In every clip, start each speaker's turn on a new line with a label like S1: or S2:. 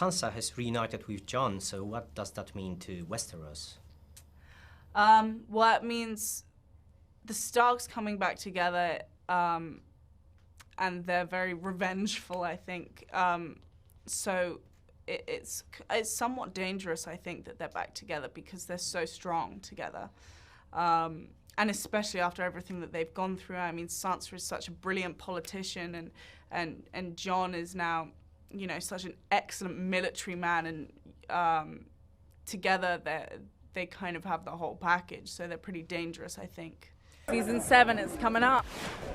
S1: Sansa has reunited with Jon, so what does that mean to Westeros?
S2: Well, it means the Starks coming back together, and they're very revengeful, I think. So it's somewhat dangerous, I think, that they're back together because they're so strong together. And especially after everything that they've gone through. I mean, Sansa is such a brilliant politician, and Jon is now, you know, such an excellent military man, and together they kind of have the whole package, so they're pretty dangerous, I think.
S3: Season 7 is coming up.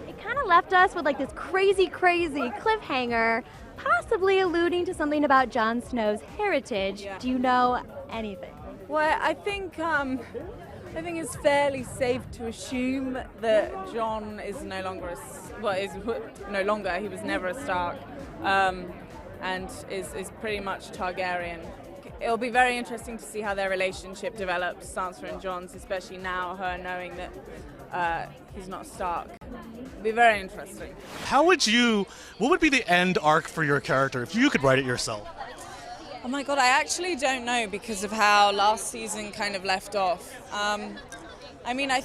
S4: It kind of left us with like this crazy cliffhanger, possibly alluding to something about Jon Snow's heritage.
S3: Yeah.
S4: Do you know anything?
S3: Well, I think it's fairly safe to assume that Jon is no longer he was never a Stark, and is pretty much Targaryen. It'll be very interesting to see how their relationship develops, Sansa and Jon's, especially now, her knowing that he's not Stark. It'll be very interesting.
S5: What would be the end arc for your character if you could write it yourself?
S3: Oh my god, I actually don't know because of how last season kind of left off. I mean, I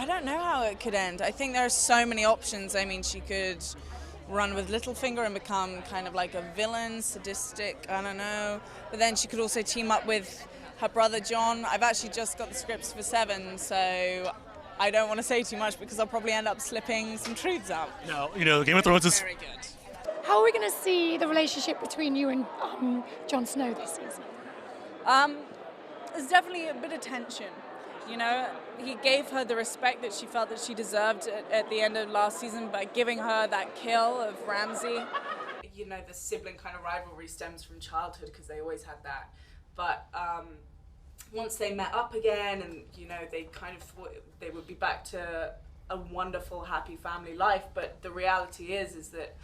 S3: don't know how it could end. I think there are so many options. I mean, she could run with Littlefinger and become kind of like a villain, sadistic, I don't know. But then she could also team up with her brother Jon. I've actually just got the scripts for 7, so I don't want to say too much because I'll probably end up slipping some truths out.
S5: No, you know, Game of Thrones is
S3: very good.
S6: How are we going to see the relationship between you and Jon Snow this season?
S3: There's definitely a bit of tension. You know, he gave her the respect that she felt that she deserved at the end of last season by giving her that kill of Ramsay. You know, the sibling kind of rivalry stems from childhood because they always had that. But once they met up again and, you know, they kind of thought they would be back to a wonderful, happy family life. But the reality is that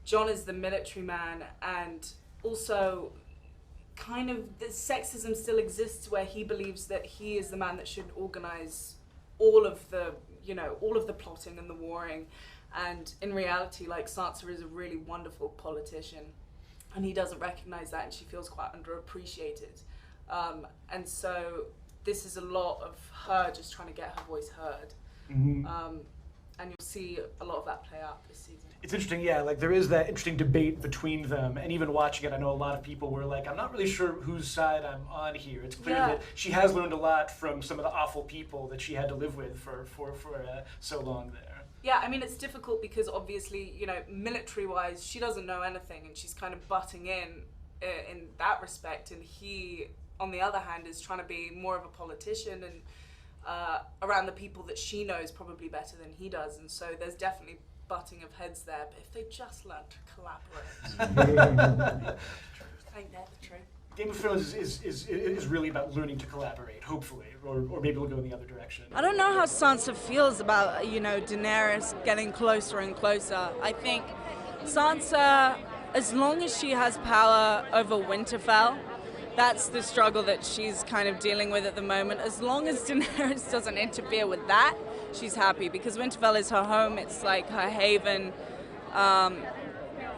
S3: Jon is the military man, and also kind of the sexism still exists where he believes that he is the man that should organize all of the, you know, all of the plotting and the warring. And in reality, like, Sansa is a really wonderful politician, and he doesn't recognize that, and she feels quite underappreciated. And so this is a lot of her just trying to get her voice heard.
S7: Mm-hmm.
S3: And you'll see a lot of that play out this season.
S7: It's interesting, yeah, like there is that interesting debate between them, and even watching it, I know a lot of people were like, I'm not really sure whose side I'm on here. It's clear that she has learned a lot from some of the awful people that she had to live with for so long there.
S3: Yeah, I mean, it's difficult because obviously, you know, military-wise, she doesn't know anything, and she's kind of butting in that respect, and he, on the other hand, is trying to be more of a politician and around the people that she knows probably better than he does, and so there's definitely butting of heads there, but if they just learn to collaborate. I think they're the truth.
S7: Game of Thrones is really about learning to collaborate, hopefully, or maybe we'll go in the other direction.
S3: I don't know how Sansa feels about, you know, Daenerys getting closer and closer. I think Sansa, as long as she has power over Winterfell, that's the struggle that she's kind of dealing with at the moment. As long as Daenerys doesn't interfere with that, she's happy, because Winterfell is her home, it's like her haven.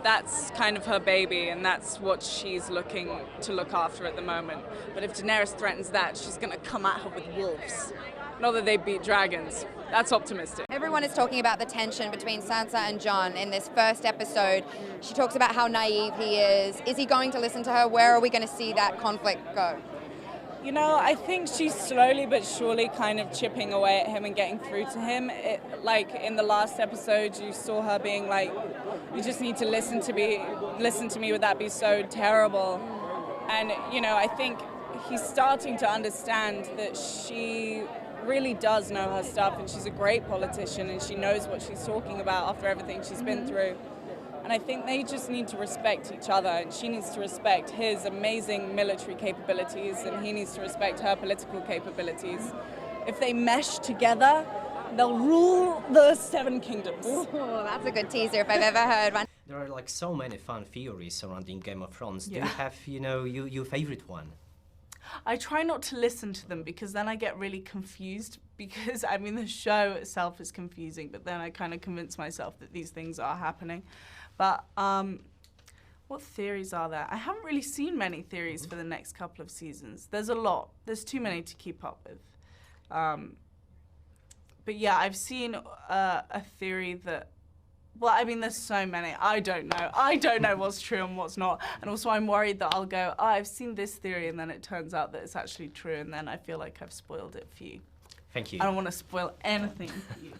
S3: That's kind of her baby, and that's what she's looking to look after at the moment. But if Daenerys threatens that, she's going to come at her with wolves. Not that they beat dragons. That's optimistic.
S8: Everyone is talking about the tension between Sansa and Jon in this first episode. She talks about how naive he is. Is he going to listen to her? Where are we going to see that conflict go?
S3: You know, I think she's slowly but surely kind of chipping away at him and getting through to him. Like in the last episode, you saw her being like, you just need to listen to me, would that be so terrible? And, you know, I think he's starting to understand that she really does know her stuff, and she's a great politician, and she knows what she's talking about after everything she's been through. And I think they just need to respect each other, and she needs to respect his amazing military capabilities, and he needs to respect her political capabilities. If they mesh together, they'll rule the 7 kingdoms.
S8: Ooh, that's a good teaser if I've ever heard one.
S1: There are like so many fun theories surrounding Game of Thrones.
S2: Yeah.
S1: Do you have, you know, your favorite one?
S2: I try not to listen to them because then I get really confused, because I mean the show itself is confusing, but then I kind of convince myself that these things are happening. But What theories are there? I haven't really seen many theories for the next couple of seasons. There's a lot. There's too many to keep up with. But yeah, I've seen a theory that, well, I mean, there's so many. I don't know. I don't know what's true and what's not. And also I'm worried that I'll go, oh, I've seen this theory, and then it turns out that it's actually true, and then I feel like I've spoiled it for you.
S1: Thank you.
S2: I don't want to spoil anything for you.